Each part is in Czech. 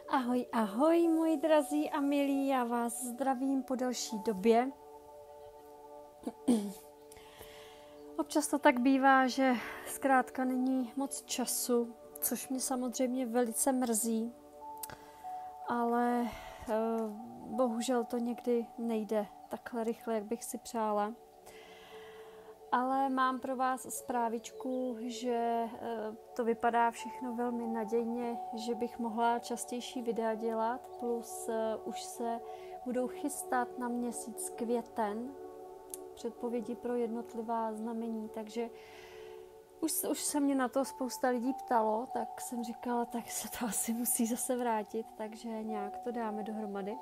Ahoj, ahoj, moji drazí a milí, já vás zdravím po delší době. Občas to tak bývá, že zkrátka není moc času, což mě samozřejmě velice mrzí, ale bohužel to někdy nejde takhle rychle, jak bych si přála. Ale mám pro vás zprávičku, že to vypadá všechno velmi nadějně, že bych mohla častější videa dělat, plus už se budou chystat na měsíc květen předpovědi pro jednotlivá znamení, takže už se mě na to spousta lidí ptalo, tak jsem říkala, tak se to asi musí zase vrátit, takže nějak to dáme dohromady.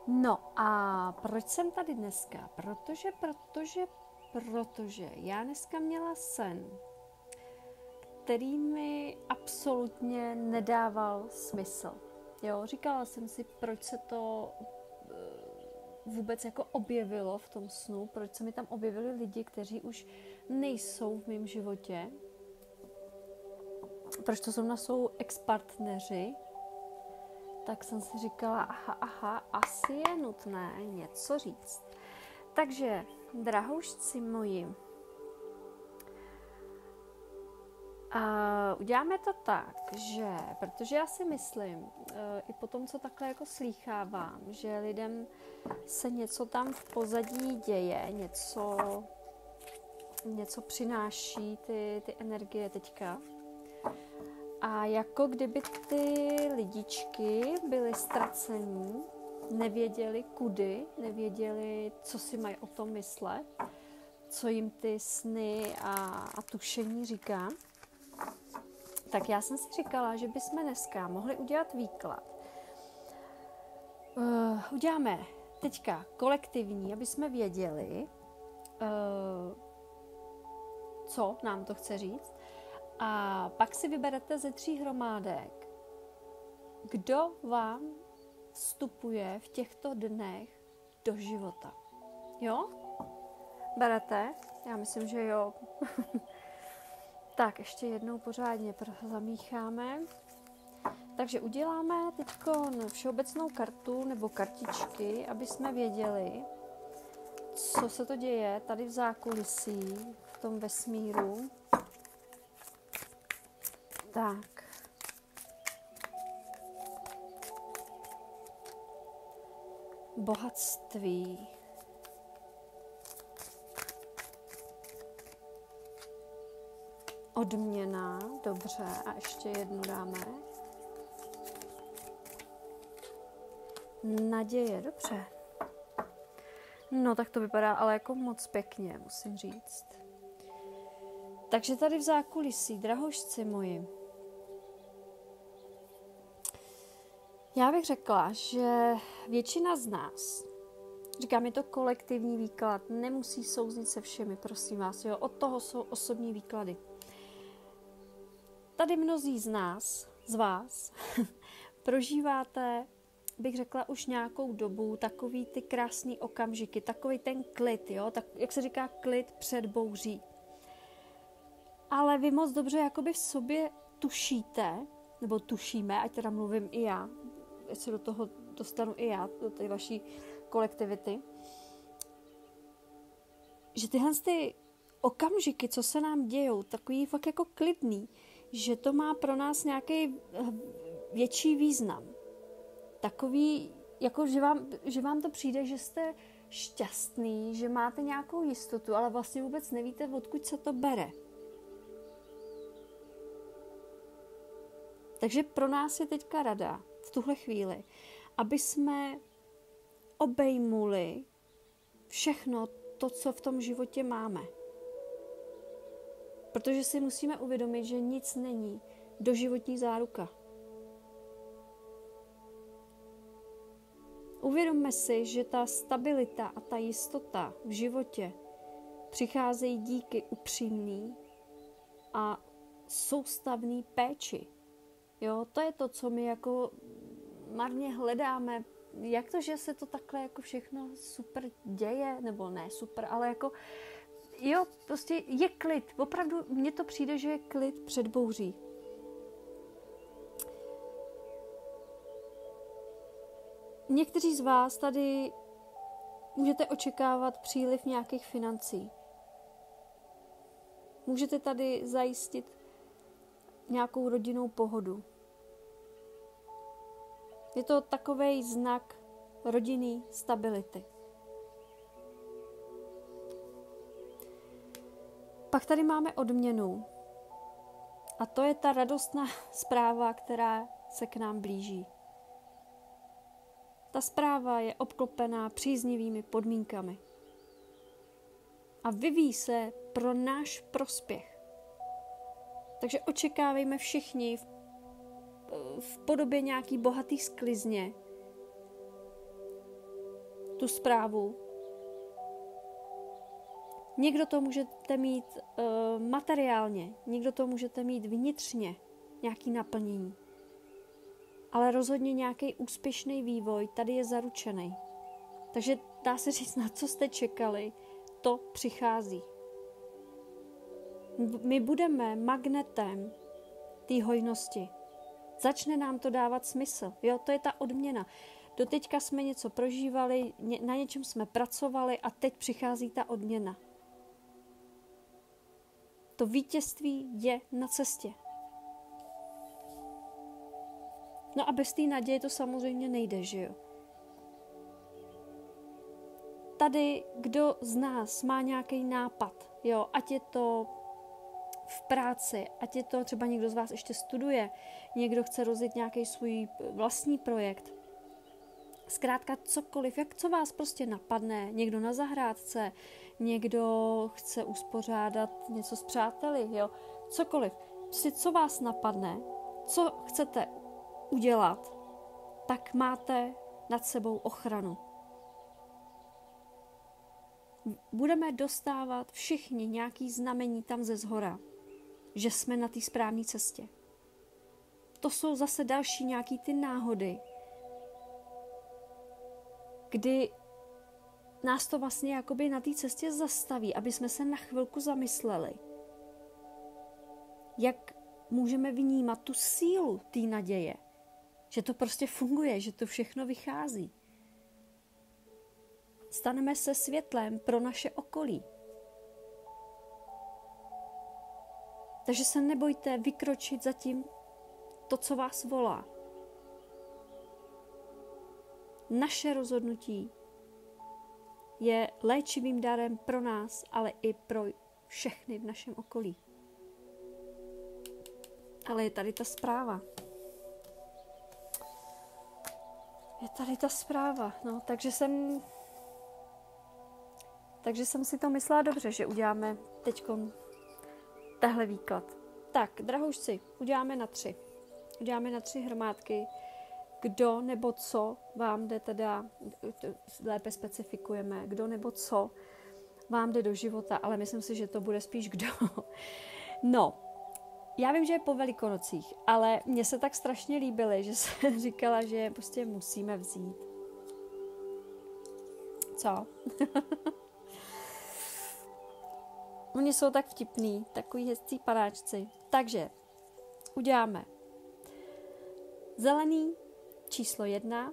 No a proč jsem tady dneska? Protože já dneska měla sen, který mi absolutně nedával smysl. Jo, říkala jsem si, proč se to vůbec jako objevilo v tom snu, proč se mi tam objevili lidi, kteří už nejsou v mém životě, proč to zrovna jsou ex-partneři. Tak jsem si říkala, aha, asi je nutné něco říct. Takže, drahoušci moji, uděláme to tak, že, protože já si myslím, i po tom, co takhle jako slýchávám, že lidem se něco tam v pozadí děje, něco přináší ty energie teďka. A jako kdyby ty lidičky byly ztracení, nevěděli kudy, nevěděli, co si mají o tom myslet, co jim ty sny a tušení říká. Tak já jsem si říkala, že bychom dneska mohli udělat výklad. Uděláme teďka kolektivní, aby jsme věděli, co nám to chce říct. A pak si vyberete ze 3 hromádek, kdo vám vstupuje v těchto dnech do života. Jo? Berete? Já myslím, že jo. Tak, ještě jednou pořádně zamícháme. Takže uděláme teď všeobecnou kartu nebo kartičky, aby jsme věděli, co se to děje tady v zákulisí, v tom vesmíru. Tak. Bohatství. Odměna, dobře, a ještě jednu dáme. Naděje, dobře. No, tak to vypadá ale jako moc pěkně, musím říct. Takže tady v zákulisí, drahošci moji, já bych řekla, že většina z nás, říkám, je to kolektivní výklad, nemusí souznit se všemi, prosím vás, jo, od toho jsou osobní výklady. Tady mnozí z vás, prožíváte, bych řekla, už nějakou dobu takový ty krásný okamžiky, takový ten klid, jo, tak, jak se říká, klid před bouří. Ale vy moc dobře jakoby v sobě tušíte, nebo tušíme, ať teda mluvím i já, ať se do toho dostanu i já, do té vaší kolektivity, že tyhle ty okamžiky, co se nám dějou, takový fakt jako klidný, že to má pro nás nějaký větší význam. Takový, jako že vám to přijde, že jste šťastný, že máte nějakou jistotu, ale vlastně vůbec nevíte, odkud se to bere. Takže pro nás je teďka rada v tuhle chvíli, aby jsme obejmuli všechno to, co v tom životě máme. Protože si musíme uvědomit, že nic není doživotní záruka. Uvědomme si, že ta stabilita a ta jistota v životě přicházejí díky upřímný a soustavný péči. Jo, to je to, co my jako marně hledáme. Jak to, že se to takhle jako všechno super děje, nebo ne super, ale jako jo, prostě je klid. Opravdu mně to přijde, že je klid před bouří. Někteří z vás tady můžete očekávat příliv nějakých financí. Můžete tady zajistit nějakou rodinnou pohodu. Je to takovej znak rodinný stability. Pak tady máme odměnu. A to je ta radostná zpráva, která se k nám blíží. Ta zpráva je obklopená příznivými podmínkami. A vyvíjí se pro náš prospěch. Takže očekávejme všichni v podobě nějaký bohatý sklizně tu zprávu. Někdo to můžete mít materiálně, někdo to můžete mít vnitřně, nějaký naplnění. Ale rozhodně nějaký úspěšný vývoj tady je zaručený. Takže dá se říct, na co jste čekali, to přichází. My budeme magnetem té hojnosti. Začne nám to dávat smysl. Jo, to je ta odměna. Doteďka jsme něco prožívali, na něčem jsme pracovali a teď přichází ta odměna. To vítězství je na cestě. No a bez té naděje to samozřejmě nejde, že jo? Tady, kdo z nás má nějaký nápad, jo, ať je to v práci, ať je to třeba někdo z vás ještě studuje, někdo chce rozjet nějaký svůj vlastní projekt, zkrátka cokoliv, co vás prostě napadne, někdo na zahrádce, někdo chce uspořádat něco s přáteli, jo, cokoliv, prostě co vás napadne, co chcete udělat, tak máte nad sebou ochranu. Budeme dostávat všichni nějaký znamení tam ze zhora, že jsme na té správné cestě. To jsou zase další nějaký ty náhody, kdy nás to vlastně jakoby na té cestě zastaví, aby jsme se na chvilku zamysleli, jak můžeme vnímat tu sílu té naděje, že to prostě funguje, že to všechno vychází. Staneme se světlem pro naše okolí. Takže se nebojte vykročit za tím, to, co vás volá. Naše rozhodnutí je léčivým darem pro nás, ale i pro všechny v našem okolí. Ale je tady ta zpráva. Je tady ta zpráva. No, takže jsem si to myslela dobře, že uděláme teďkon tahle výklad. Tak, drahoušci, uděláme na 3. Uděláme na 3 hromádky. Kdo nebo co vám jde teda, lépe specifikujeme, kdo nebo co vám jde do života, ale myslím si, že to bude spíš kdo. No, já vím, že je po Velikonocích, ale mně se tak strašně líbily, že jsem říkala, že prostě musíme vzít. Co? Oni jsou tak vtipný, takový hezcí panáčci. Takže uděláme zelený číslo 1,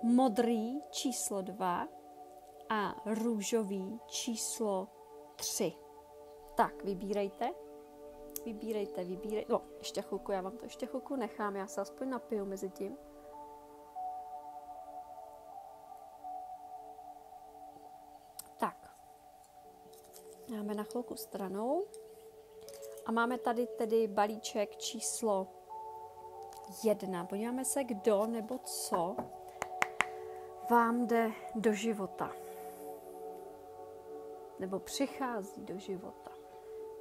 modrý číslo 2 a růžový číslo 3. Tak, vybírejte. No, ještě chvilku, já vám to ještě chvilku nechám, já se aspoň napiju mezi tím. Tak, dáme na chvilku stranou a máme tady tedy balíček číslo 1. Podíváme se, kdo nebo co vám jde do života. Nebo přichází do života.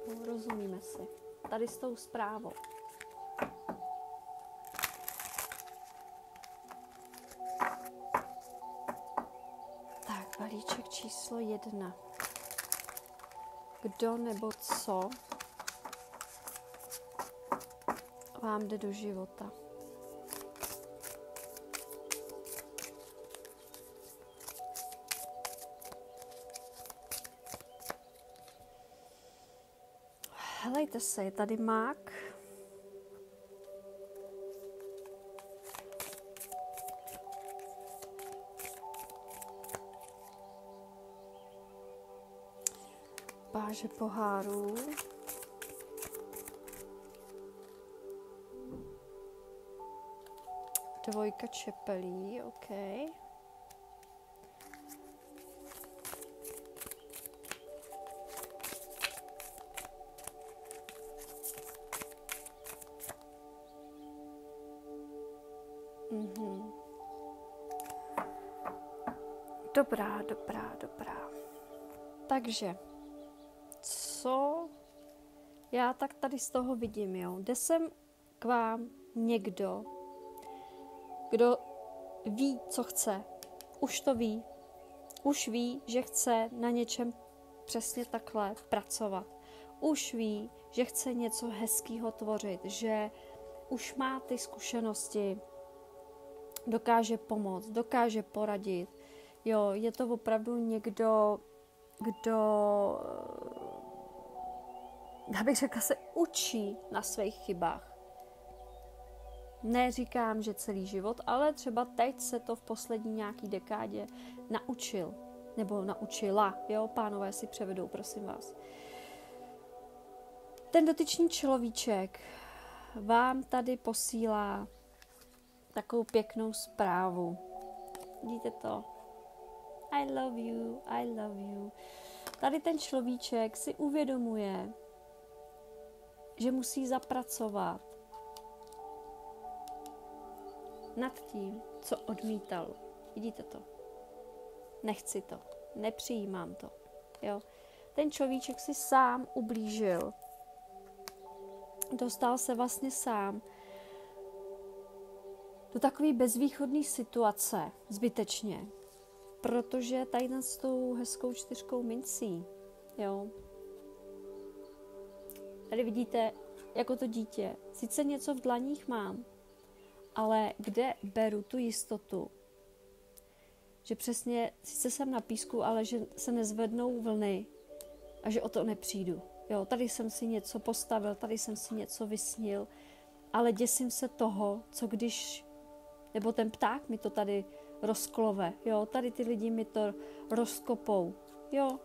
No, rozumíme si. Tady s tou zprávou. Tak, balíček číslo 1. Kdo nebo co vám jde do života. Helejte se, je tady mák. Páže pohárů. Dvojka čepelí, OK. Dobrá. Takže, co já tak tady z toho vidím, jo? Jde sem k vám někdo, kdo ví, co chce. Už to ví. Už ví, že chce na něčem přesně takhle pracovat. Už ví, že chce něco hezkého tvořit, že už má ty zkušenosti, dokáže pomoct, dokáže poradit. Jo, je to opravdu někdo, kdo, já bych řekla, se učí na svých chybách. Neříkám, že celý život, ale třeba teď se to v poslední nějaký dekádě naučil. Nebo naučila, jo, pánové si převedou, prosím vás. Ten dotyčný človíček vám tady posílá takovou pěknou zprávu. Vidíte to? I love you, I love you. Tady ten človíček si uvědomuje, že musí zapracovat nad tím, co odmítal. Vidíte to? Nechci to, nepřijímám to. Jo? Ten človíček si sám ublížil. Dostal se vlastně sám do takové bezvýchodné situace, zbytečně. Protože tady s tou hezkou 4 mincí, jo. Tady vidíte, jako to dítě, sice něco v dlaních mám, ale kde beru tu jistotu, že přesně, sice jsem na písku, ale že se nezvednou vlny a že o to nepřijdu. Jo, tady jsem si něco postavil, tady jsem si něco vysnil, ale děsím se toho, co když, nebo ten pták mi to tady rozklove, jo, tady ty lidi mi to rozkopou, jo.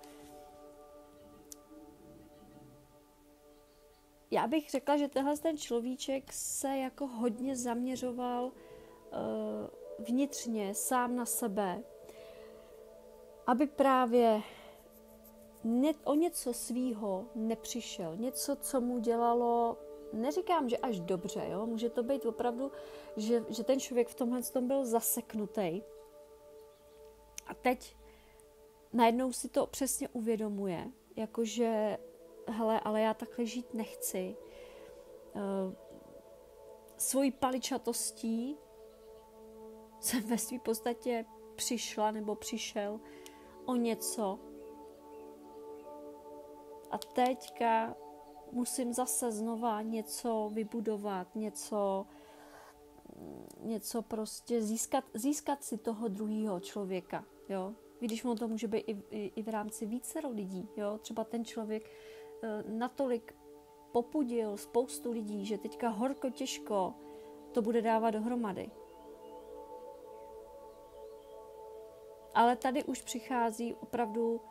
Já bych řekla, že tenhle ten človíček se jako hodně zaměřoval vnitřně, sám na sebe, aby právě o něco svýho nepřišel. Něco, co mu dělalo, neříkám, že až dobře, jo? Může to být opravdu, že ten člověk v tomhle tom byl zaseknutý. A teď najednou si to přesně uvědomuje, jakože, hele, ale já takhle žít nechci. Svojí paličatostí jsem ve své podstatě přišla nebo přišel o něco. A teďka musím zase znova něco vybudovat, něco prostě získat si toho druhého člověka, jo. Když to může být i v rámci vícero lidí, jo. Třeba ten člověk natolik popudil spoustu lidí, že teďka horko těžko to bude dávat dohromady. Ale tady už přichází opravdu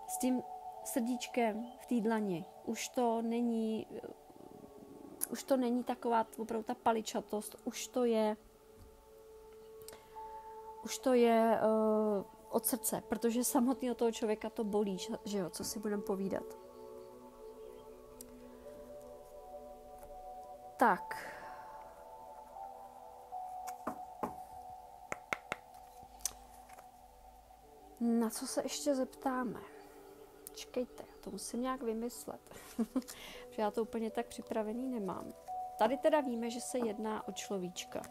s tím srdíčkem v té dlani. Už to není taková opravdu ta paličatost, už to je od srdce, protože samotného toho člověka to bolí, že jo, co si budeme povídat. Tak. Na co se ještě zeptáme? Čekejte, to musím nějak vymyslet, protože já to úplně tak připravený nemám. Tady teda víme, že se jedná o človíčka.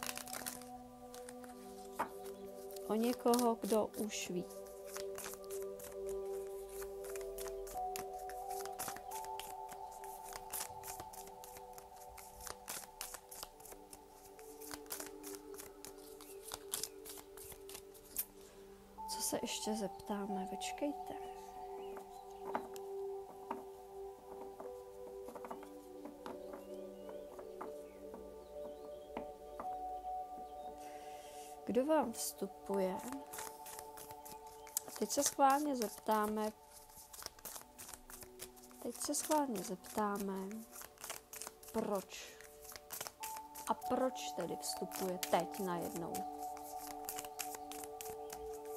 O někoho, kdo už ví. Co se ještě zeptáme? Počkejte. Kdo vám vstupuje? Teď se schválně zeptáme teď se schválně zeptáme, proč. A proč tedy vstupuje teď najednou?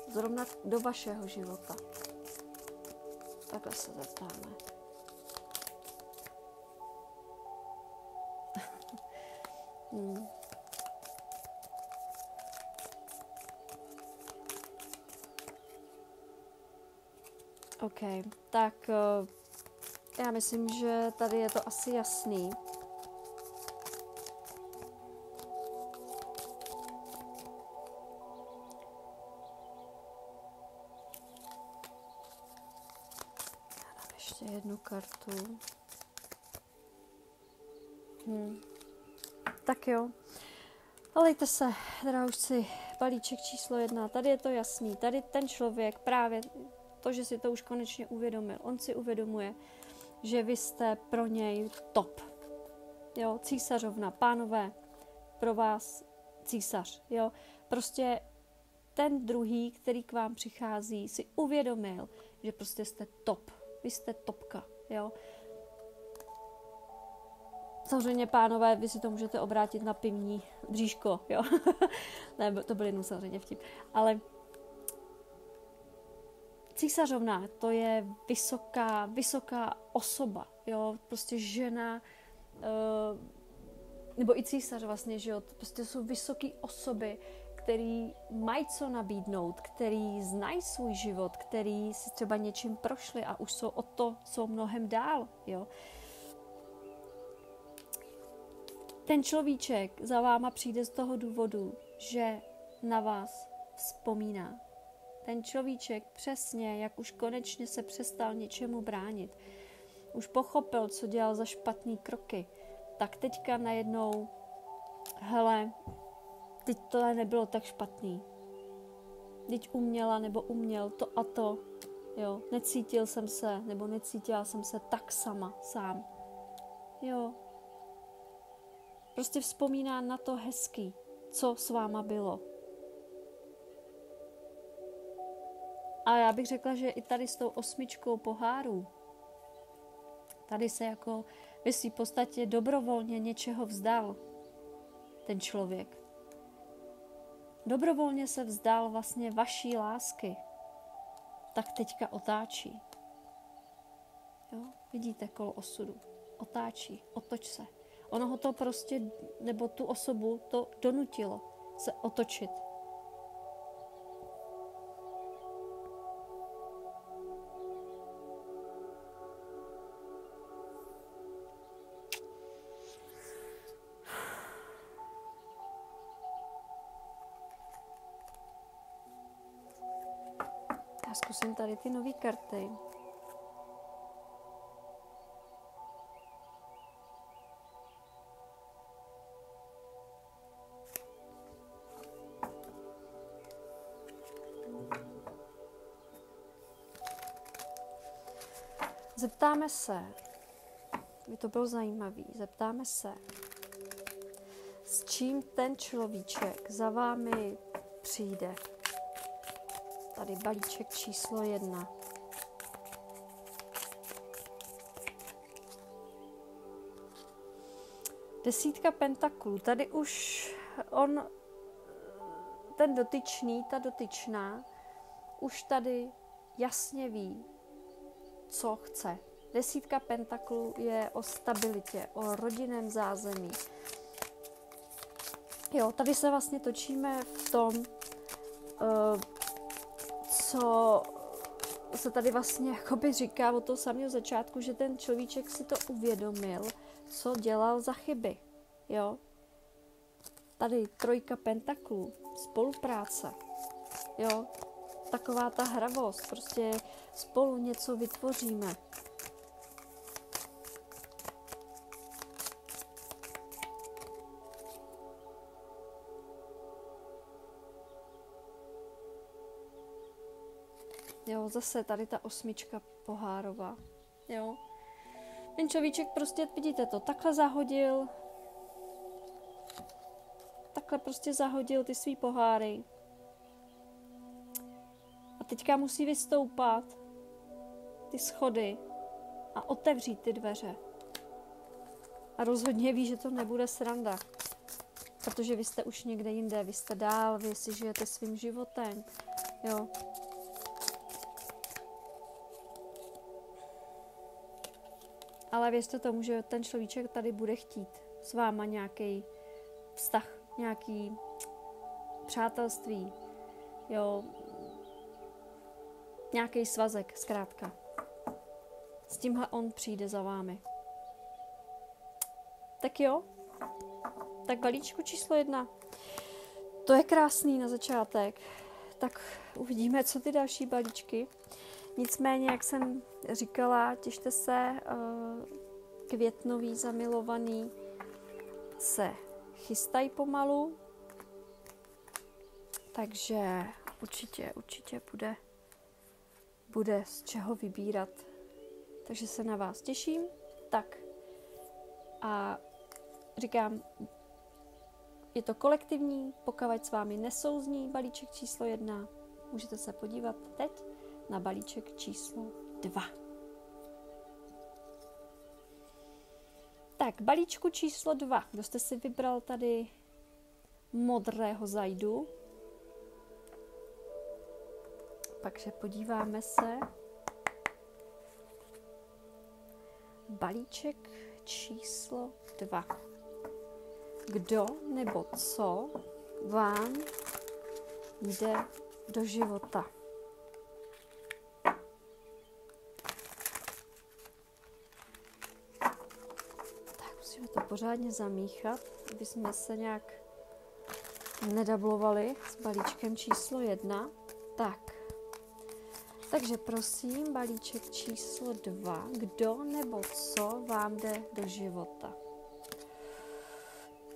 Zrovna do vašeho života. Takhle se zeptáme. OK, tak já myslím, že tady je to asi jasný. Dám ještě jednu kartu. Tak jo, nalejte se, drahoušci, balíček číslo 1. Tady je to jasný, tady ten člověk právě to, že si to už konečně uvědomil. On si uvědomuje, že vy jste pro něj top. Jo, císařovna, pánové, pro vás císař. Jo, prostě ten druhý, který k vám přichází, si uvědomil, že prostě jste top. Vy jste topka, jo. Samozřejmě, pánové, vy si to můžete obrátit na pivní bříško, jo. Ne, to byl jenom samozřejmě vtip. Ale císařovna, to je vysoká osoba, jo, prostě žena, nebo i císař vlastně, že jo, prostě jsou vysoké osoby, který mají co nabídnout, který znají svůj život, který si třeba něčím prošli a už jsou mnohem dál, jo. Ten človíček za váma přijde z toho důvodu, že na vás vzpomíná. Ten človíček přesně, jak už konečně se přestal něčemu bránit, už pochopil, co dělal za špatný kroky, tak teďka najednou, hele, teď tohle nebylo tak špatný. Teď uměla nebo uměl to a to, jo, necítila jsem se tak sám, jo. Prostě vzpomíná na to hezký, co s váma bylo. A já bych řekla, že i tady s tou 8 pohárů, tady se jako ve svý podstatě dobrovolně něčeho vzdal ten člověk. Dobrovolně se vzdal vlastně vaší lásky. Tak teďka otáčí. Jo? Vidíte kolo osudu. Otáčí, otoč se. Ono ho to prostě, nebo tu osobu to donutilo se otočit. Já zkusím tady ty nové karty. Zeptáme se, by to bylo zajímavé, zeptáme se, s čím ten človíček za vámi přijde. Tady balíček číslo 1. Desítka pentaklů. Tady už ten dotyčný, ta dotyčná, už tady jasně ví, co chce. Desítka pentaklů je o stabilitě, o rodinném zázemí. Jo, tady se vlastně točíme v tom, co se tady vlastně jakoby říká od toho samého začátku, že ten človíček si to uvědomil, co dělal za chyby. Jo? Tady 3 pentaklů, spolupráce. Jo? Taková ta hravost, prostě spolu něco vytvoříme. Jo, zase tady ta 8 pohárová. Jo. Ten človíček prostě, vidíte to, takhle prostě zahodil ty svý poháry. A teďka musí vystoupat ty schody a otevřít ty dveře. A rozhodně ví, že to nebude sranda. Protože vy jste už někde jinde, vy jste dál, vy si žijete svým životem. Jo. Ale věřte tomu, že ten človíček tady bude chtít s váma nějaký vztah, nějaký přátelství, jo, nějaký svazek, zkrátka. S tímhle on přijde za vámi. Tak jo, tak balíčku číslo 1. To je krásný na začátek. Tak uvidíme, co ty další balíčky. Nicméně, jak jsem říkala, těšte se, květnový zamilovaný se chystají pomalu, takže určitě bude z čeho vybírat. Takže se na vás těším. Tak a říkám, je to kolektivní, pokud s vámi nesouzní balíček číslo 1, můžete se podívat teď na balíček číslo 2. Tak, balíčku číslo 2. Kdo jste si vybral tady modrého zajdu? Takže podíváme se. Balíček číslo 2. Kdo nebo co vám jde do života? Tak musíme to pořádně zamíchat, aby jsme se nějak nedablovali s balíčkem číslo 1. Tak. Takže prosím, balíček číslo 2. Kdo nebo co vám jde do života?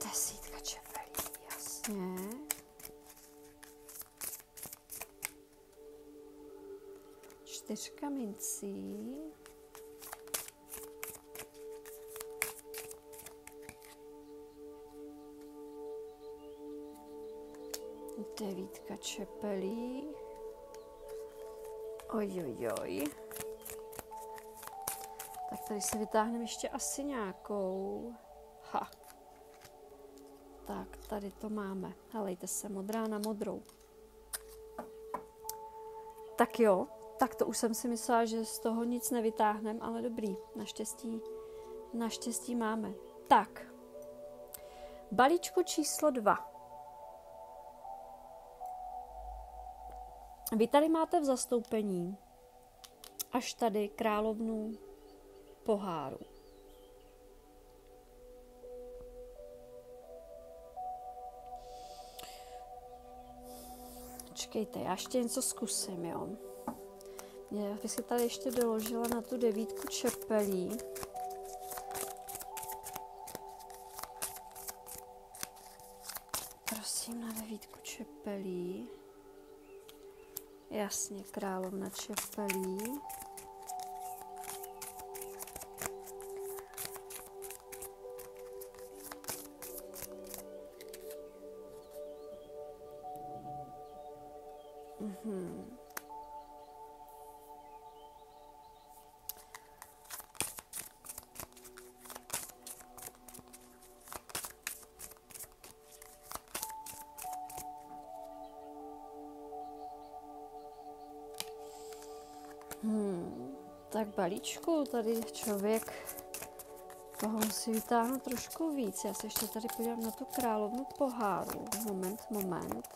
10 čepelí, jasně. Čtyřka mincí. Devítka čepelí. Ojojoj. Tak tady si vytáhneme ještě asi nějakou. Tak, tady to máme. Helejte se, modrá na modrou. Tak jo, tak to už jsem si myslela, že z toho nic nevytáhneme, ale dobrý, naštěstí máme. Tak, balíčku číslo 2. Vy tady máte v zastoupení až tady královnu poháru. Počkejte, já ještě něco zkusím, jo. Já bych si tady ještě doložila na tu 9 čepelí. Prosím, na 9 čepelí. Jasně, královna čepelí. Tak balíčku, tady člověk toho musí vytáhnout trošku víc. Já se ještě tady podívám na tu královnu poháru. Moment.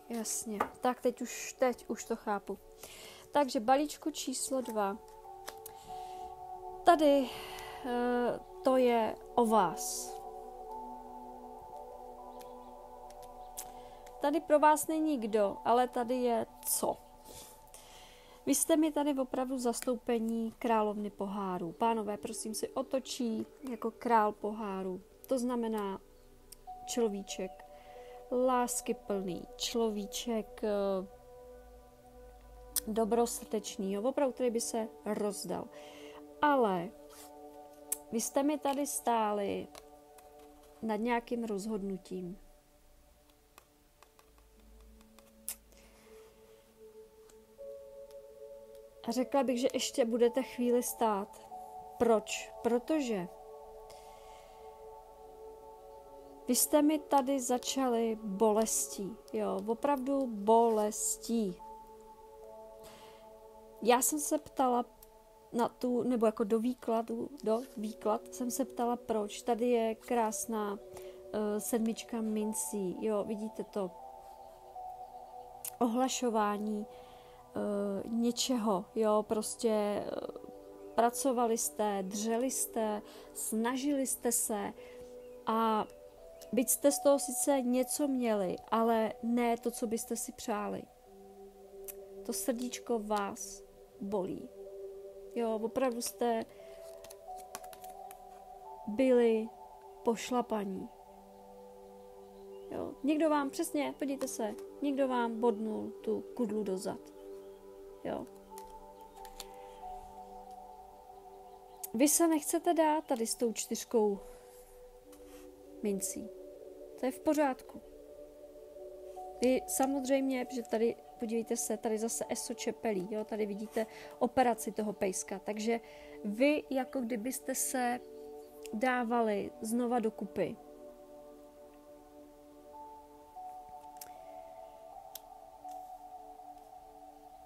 Jasně, tak teď už to chápu. Takže balíčku číslo 2. Tady to je o vás. Tady pro vás není kdo, ale tady je co. Vy jste mi tady opravdu zastoupení královny poháru. Pánové, prosím, si otočí jako král poháru. To znamená človíček láskyplný, človíček dobrosrdečný, opravdu, který by se rozdal. Ale vy jste mi tady stáli nad nějakým rozhodnutím. A řekla bych, že ještě budete chvíli stát. Proč? Protože vy jste mi tady začali bolestí. Jo, opravdu bolestí. Já jsem se ptala na tu, nebo jako do výklad jsem se ptala, proč. Tady je krásná sedmička mincí. Jo, vidíte to? Ohlašování něčeho, jo, prostě pracovali jste, dřeli jste, snažili jste se a byť jste z toho sice něco měli, ale ne to, co byste si přáli. To srdíčko vás bolí. Jo, opravdu jste byli pošlapaní. Jo, někdo vám, přesně, podívejte se, někdo vám bodnul tu kudlu do zad. Jo. Vy se nechcete dát tady s tou 4 mincí. To je v pořádku. Vy samozřejmě, protože tady, podívejte se, tady zase eso čepelí, jo, tady vidíte operaci toho pejska, takže vy jako kdybyste se dávali znova dokupy.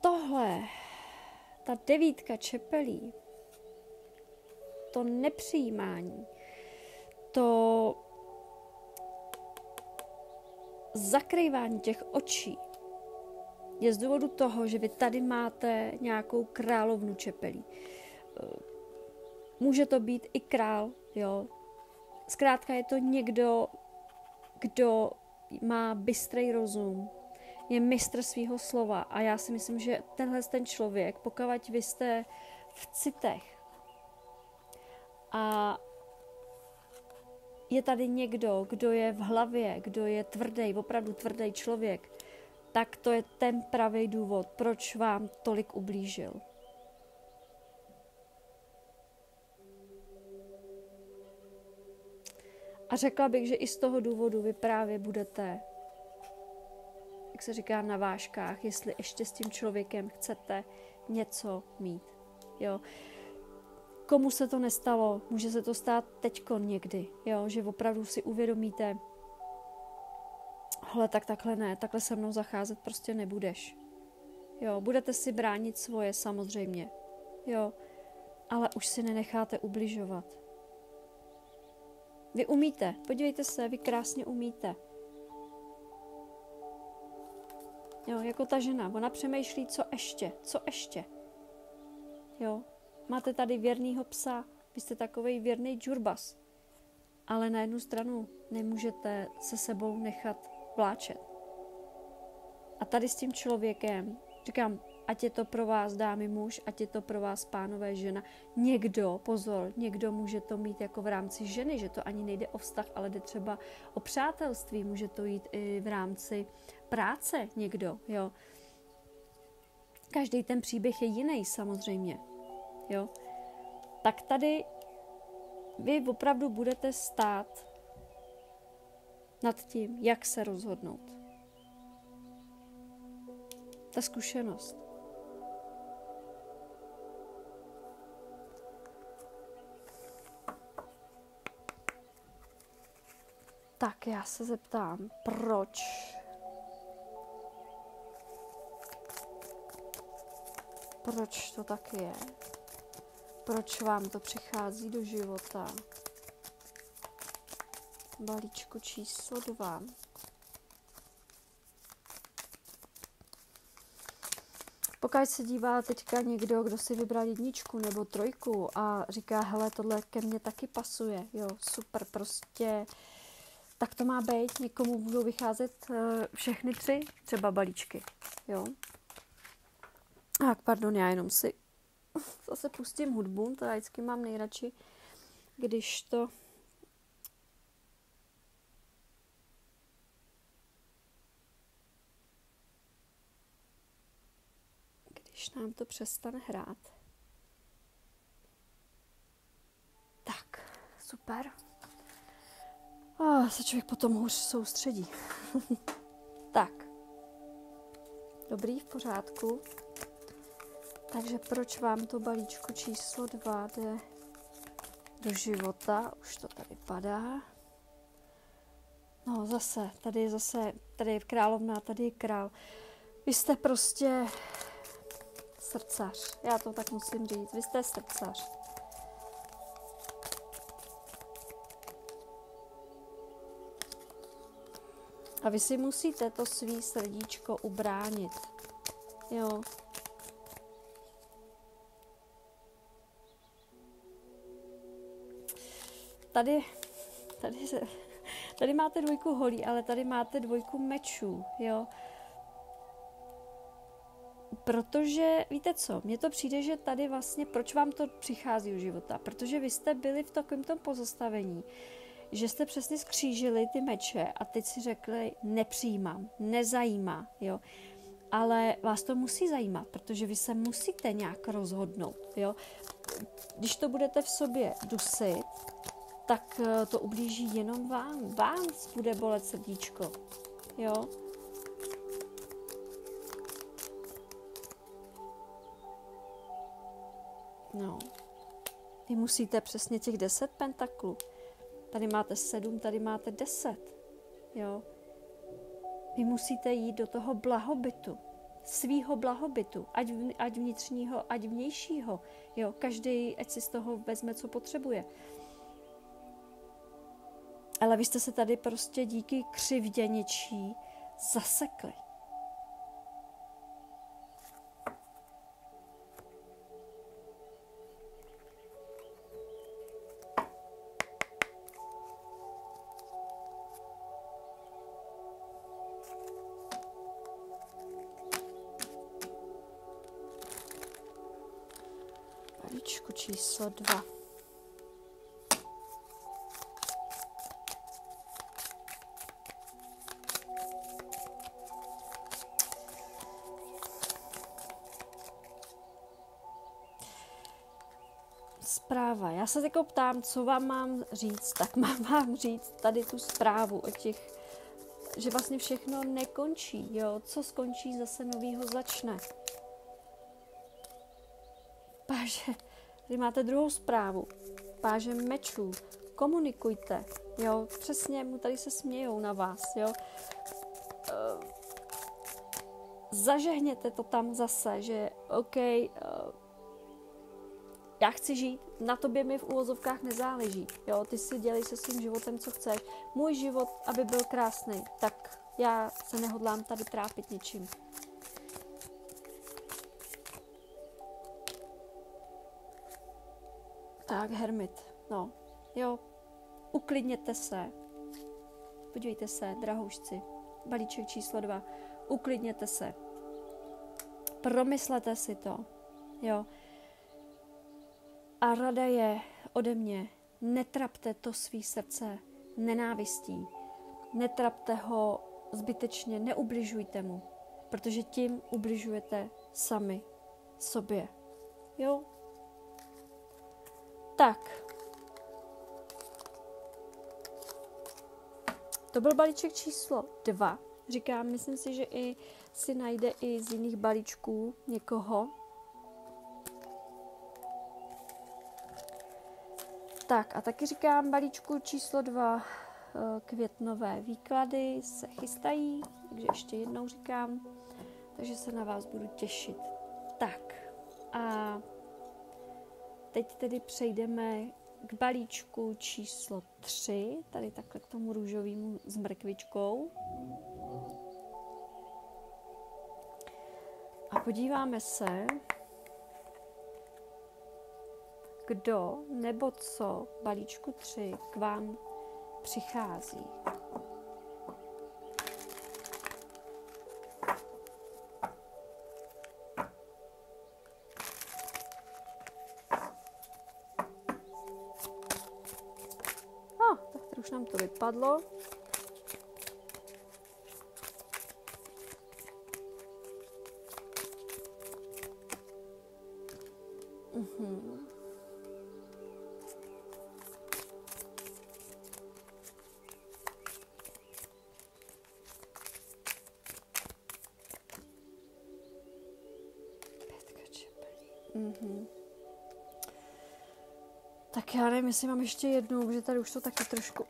Tohle, ta 9 čepelí, to nepřijímání, to zakrývání těch očí je z důvodu toho, že vy tady máte nějakou královnu čepelí. Může to být i král, jo. Zkrátka je to někdo, kdo má bystrý rozum, je mistr svýho slova a já si myslím, že ten člověk, pokud vy jste v citech a je tady někdo, kdo je v hlavě, kdo je tvrdý, opravdu tvrdý člověk, tak to je ten pravý důvod, proč vám tolik ublížil. A řekla bych, že i z toho důvodu vy právě budete, jak se říká, na vážkách, jestli ještě s tím člověkem chcete něco mít. Jo. Komu se to nestalo, může se to stát teďko někdy, jo, že opravdu si uvědomíte, hele, tak takhle ne, takhle se mnou zacházet prostě nebudeš. Jo, budete si bránit svoje samozřejmě, jo, ale už si nenecháte ubližovat. Vy umíte, podívejte se, vy krásně umíte. Jo, jako ta žena, ona přemýšlí, co ještě. Jo, máte tady věrnýho psa, vy jste takovej věrný džurbas, ale na jednu stranu nemůžete se sebou nechat vláčet. A tady s tím člověkem, říkám, ať je to pro vás dámy muž, ať je to pro vás pánové žena, někdo, pozor, někdo může to mít jako v rámci ženy, že to ani nejde o vztah, ale jde třeba o přátelství, může to jít i v rámci práce někdo, jo. Každý ten příběh je jiný samozřejmě, jo. Tak tady vy opravdu budete stát nad tím, jak se rozhodnout. Ta zkušenost. Tak já se zeptám, proč? Proč to tak je? Proč vám to přichází do života? Balíčku číslo 2. Pokud se dívá teďka někdo, kdo si vybral 1 nebo 3 a říká, hele, tohle ke mně taky pasuje, jo, super, prostě, tak to má být, někomu budou vycházet všechny 3 třeba balíčky, jo. Tak, pardon, já jenom si zase pustím hudbu, to já vždycky mám nejradši, když nám to přestane hrát. Tak, super. Se člověk potom hůř soustředí. Tak. Dobrý, v pořádku. Takže proč vám to balíčko číslo 2 jde do života? Už to tady padá. No zase, tady je královna, tady je král. Vy jste prostě srdcař. Já to tak musím říct. Vy jste srdcař. A vy si musíte to svý srdíčko ubránit. Jo. Tady máte 2 holí, ale tady máte 2 mečů, jo. Protože, víte co, mně to přijde, že tady vlastně, proč vám to přichází do života? Protože vy jste byli v takovém tom pozastavení, že jste přesně skřížili ty meče a teď si řekli, nepřijímám, nezajímá, jo. Ale vás to musí zajímat, protože vy se musíte nějak rozhodnout, jo. Když to budete v sobě dusit, tak to ublíží jenom vám. Vám bude bolet srdíčko, jo. No. Vy musíte přesně těch 10 pentaklů. Tady máte 7, tady máte 10. Jo. Vy musíte jít do toho blahobytu. Svýho blahobytu. Ať vnitřního, ať vnějšího. Jo. Každý, ať si z toho vezme, co potřebuje. Ale vy jste se tady prostě díky křivdě něčí zasekli. Balíčku číslo 2. Zpráva. Já se jako ptám, co vám mám říct, tak mám vám říct tady tu zprávu o těch, že vlastně všechno nekončí, jo, co skončí, zase novýho začne. Páže, tady máte druhou zprávu, páže mečů, komunikujte, jo, přesně mu tady se smějou na vás, jo. Zažehněte to tam zase, že OK, já chci žít, na tobě mi v uvozovkách nezáleží. Jo, ty si dělej se svým životem, co chceš. Můj život, aby byl krásný, tak já se nehodlám tady trápit ničím. Tak, hermit. No, jo, uklidněte se. Podívejte se, drahoušci. Balíček číslo 2. Uklidněte se. Promyslete si to. Jo. A rada je ode mě, netrapte to svý srdce nenávistí. Netrapte ho zbytečně, neubližujte mu, protože tím ubližujete sami sobě. Jo? Tak. To byl balíček číslo 2. Říkám, myslím si, že i si najde i z jiných balíčků někoho. Tak a taky říkám, balíčku číslo 2 květnové výklady se chystají, takže ještě jednou říkám, takže se na vás budu těšit. Tak a teď tedy přejdeme k balíčku číslo 3, tady takhle k tomu růžovému s mrkvičkou. A podíváme se, kdo nebo co balíčku 3 k vám přichází. Tak tady už nám to vypadlo. Tak já nevím, jestli mám ještě jednu, protože tady už to taky trošku...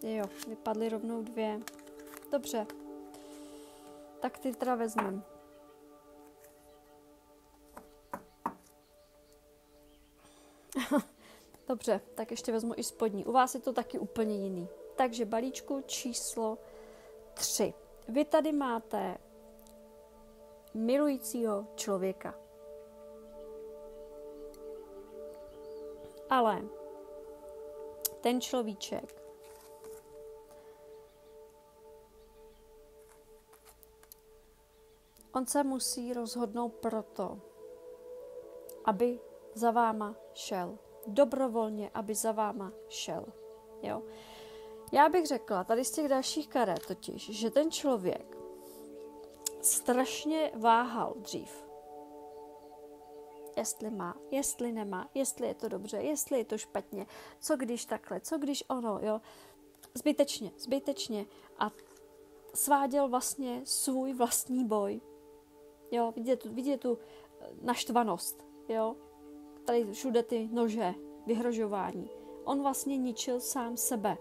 Jo, vypadly rovnou 2. Dobře. Tak ty teda vezmem. Dobře, tak ještě vezmu i spodní. U vás je to taky úplně jiný. Takže balíčku číslo 3. Vy tady máte milujícího člověka. Ale ten človíček on se musí rozhodnout proto, aby za váma šel. Dobrovolně, aby za váma šel. Jo? Já bych řekla, tady z těch dalších karet totiž, že ten člověk strašně váhal dřív. Jestli má, jestli nemá, jestli je to dobře, jestli je to špatně, co když takhle, co když ono, jo. Zbytečně. A sváděl vlastně svůj vlastní boj. Jo, vidět tu naštvanost, jo. Tady všude ty nože, vyhrožování. On vlastně ničil sám sebe.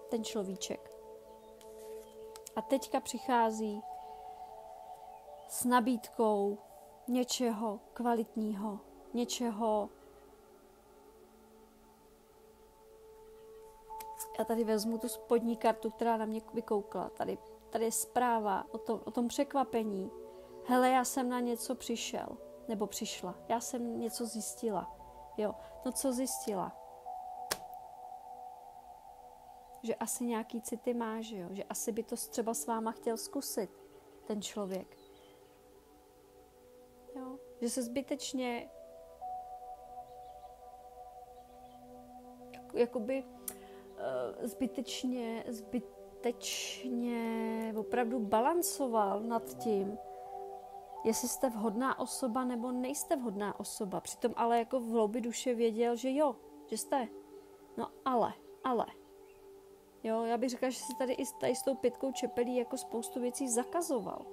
Ten človíček. A teďka přichází s nabídkou něčeho kvalitního, něčeho. Já tady vezmu tu spodní kartu, která na mě vykoukla. Tady je zpráva o tom překvapení. Hele, já jsem na něco přišel, nebo přišla. Já jsem něco zjistila. Jo, no co zjistila? Že asi nějaký city má, že jo? Že asi by to třeba s váma chtěl zkusit, ten člověk. Jo? Že se zbytečně jakoby zbytečně opravdu balancoval nad tím, jestli jste vhodná osoba nebo nejste vhodná osoba. Přitom ale jako v hloubi duše věděl, že jo, že jste. No ale. Jo, já bych řekla, že si tady s tou 5 čepelí jako spoustu věcí zakazoval.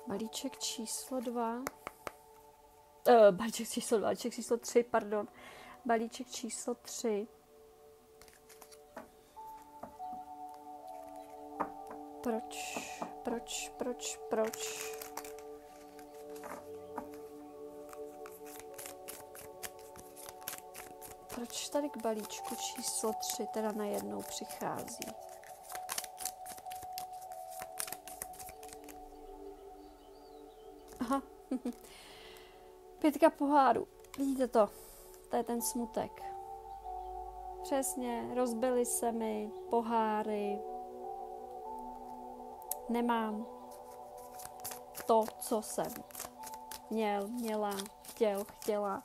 Balíček číslo 2. Balíček číslo 3, pardon. Balíček číslo 3. Proč? Proč tady k balíčku číslo 3 teda najednou přichází? Aha. 5 pohárů. Vidíte to? To je ten smutek. Přesně, rozbily se mi poháry. Nemám to, co jsem měla, chtěla.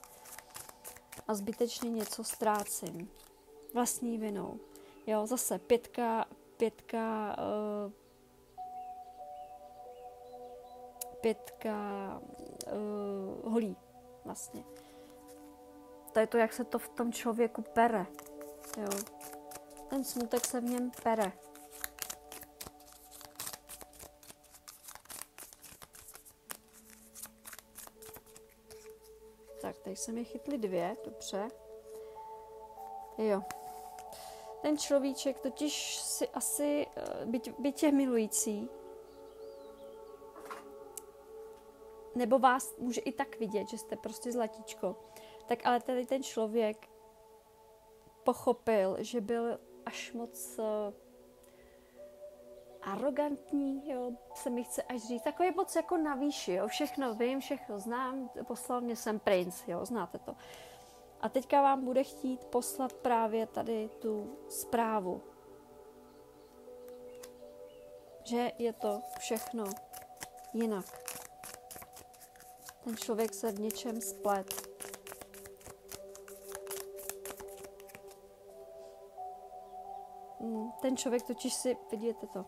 A zbytečně něco ztrácím. Vlastní vinou. Jo, zase pětka holí vlastně. To je to, jak se to v tom člověku pere. Jo. Ten smutek se v něm pere. Tak, tady se mi chytly 2, dobře. Jo. Ten človíček totiž si asi, byť je milující, nebo vás může i tak vidět, že jste prostě zlatíčko, tak ale tady ten člověk pochopil, že byl až moc arrogantní, jo, se mi chce až říct, takový moc jako na výši, jo, všechno vím, všechno znám, poslal mě sem princ, jo, znáte to. A teďka vám bude chtít poslat právě tady tu zprávu, že je to všechno jinak. Ten člověk se v něčem splet. Ten člověk totiž si, vidíte to,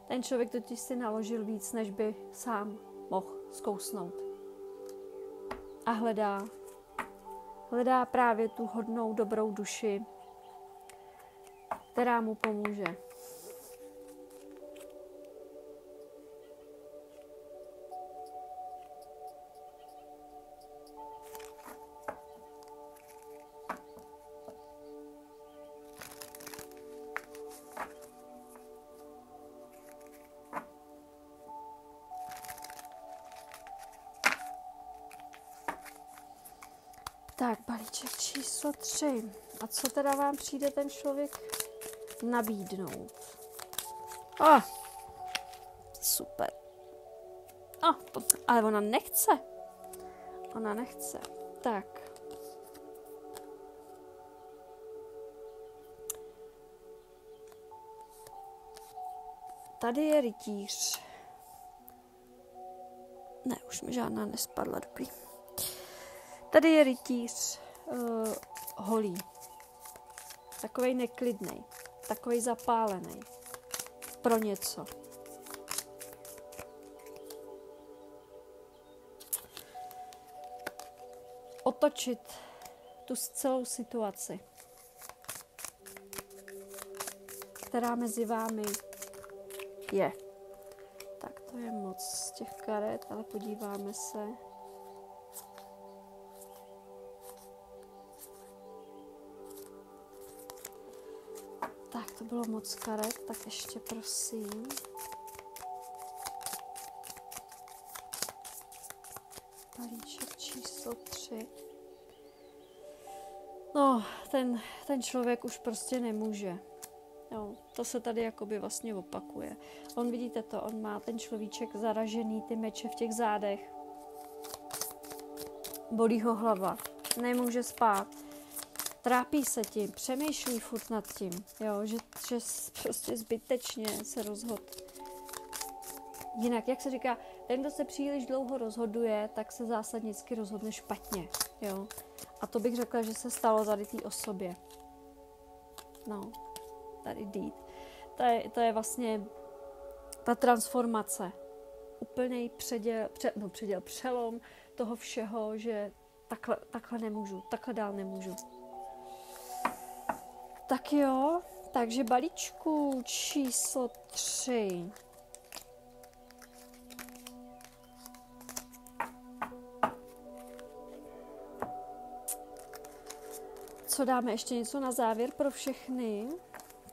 ten člověk totiž si naložil víc, než by sám mohl zkousnout. A hledá hledá právě tu hodnou, dobrou duši, která mu pomůže. Tak, balíček číslo 3. A co teda vám přijde ten člověk nabídnout? Super. Ale ona nechce. Ona nechce. Tak. Tady je rytíř. Ne, už mi žádná nespadla, dobrý. Tady je rytíř holý. Takovej neklidnej. Takovej zapálený. Pro něco. Otočit tu celou situaci, která mezi vámi je. Tak to je moc z těch karet, ale podíváme se. Tak, to bylo moc karet, tak ještě prosím. Balíček číslo 3. No, ten člověk už prostě nemůže. Jo, to se tady jakoby vlastně opakuje. On, vidíte to, on má ten človíček zaražený, ty meče v těch zádech. Bolí ho hlava, nemůže spát. Trápí se tím, přemýšlí furt nad tím, jo, že prostě zbytečně se rozhodl. Jinak, jak se říká, ten, kdo se příliš dlouho rozhoduje, tak se zásadnicky rozhodne špatně, jo. A to bych řekla, že se stalo tady té osobě. No, tady dít. To je vlastně ta transformace. Úplný přelom toho všeho, že takhle nemůžu, takhle dál nemůžu. Tak jo, takže balíčku číslo 3. Co dáme ještě něco na závěr pro všechny?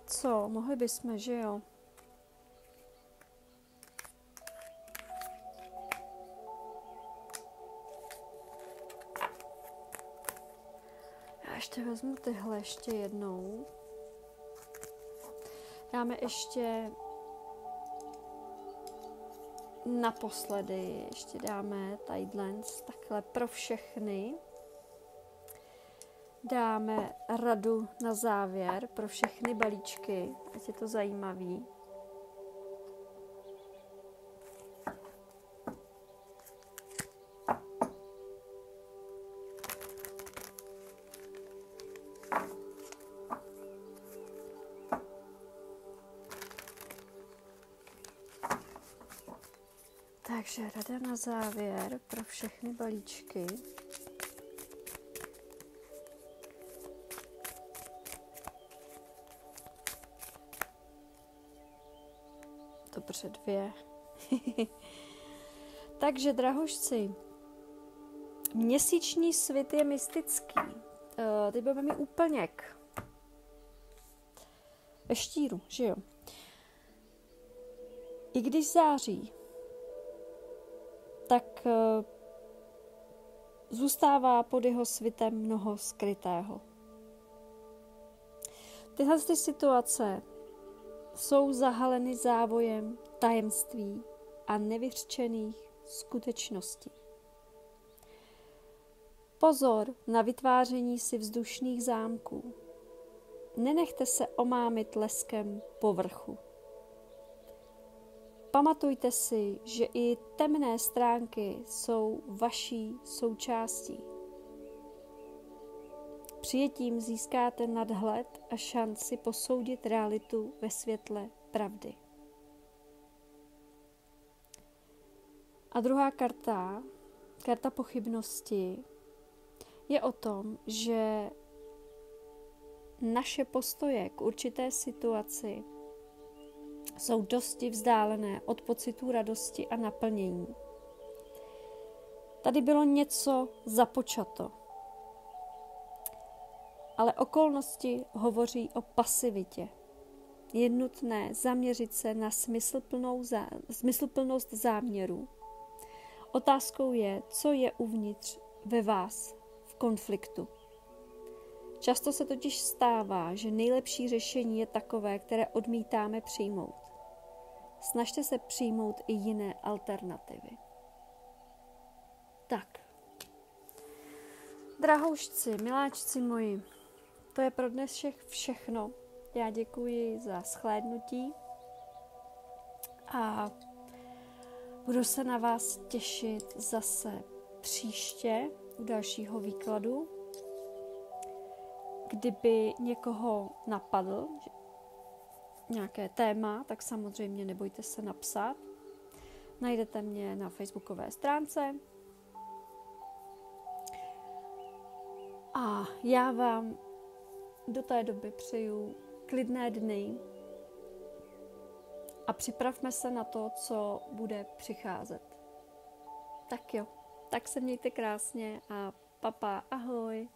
Co? Mohli bychom, že jo? Já ještě vezmu tyhle ještě jednou. Dáme ještě naposledy, ještě dáme tadyhle takhle pro všechny. Dáme radu na závěr pro všechny balíčky, ať je to zajímavý. Takže rada na závěr pro všechny balíčky. Dobře, 2. Takže, drahožci, měsíční svit je mystický. Teď budeme mít úplněk. Ve štíru, že jo? I když září, tak zůstává pod jeho svitem mnoho skrytého. Tyhle situace jsou zahaleny závojem tajemství a nevyřčených skutečností. Pozor na vytváření si vzdušných zámků. Nenechte se omámit leskem povrchu. Pamatujte si, že i temné stránky jsou vaší součástí. Přijetím získáte nadhled a šanci posoudit realitu ve světle pravdy. A druhá karta pochybnosti, je o tom, že naše postoje k určité situaci jsou dosti vzdálené od pocitů radosti a naplnění. Tady bylo něco započato, ale okolnosti hovoří o pasivitě. Je nutné zaměřit se na smysluplnost záměrů. Otázkou je, co je uvnitř ve vás v konfliktu. Často se totiž stává, že nejlepší řešení je takové, které odmítáme přijmout. Snažte se přijmout i jiné alternativy. Tak. Drahoušci, miláčci moji, to je pro dnešek všechno. Já děkuji za shlédnutí a budu se na vás těšit zase příště u dalšího výkladu. Kdyby někoho napadl nějaké téma, tak samozřejmě nebojte se napsat. Najdete mě na facebookové stránce. A já vám do té doby přeju klidné dny a připravme se na to, co bude přicházet. Tak jo, tak se mějte krásně a papa, ahoj.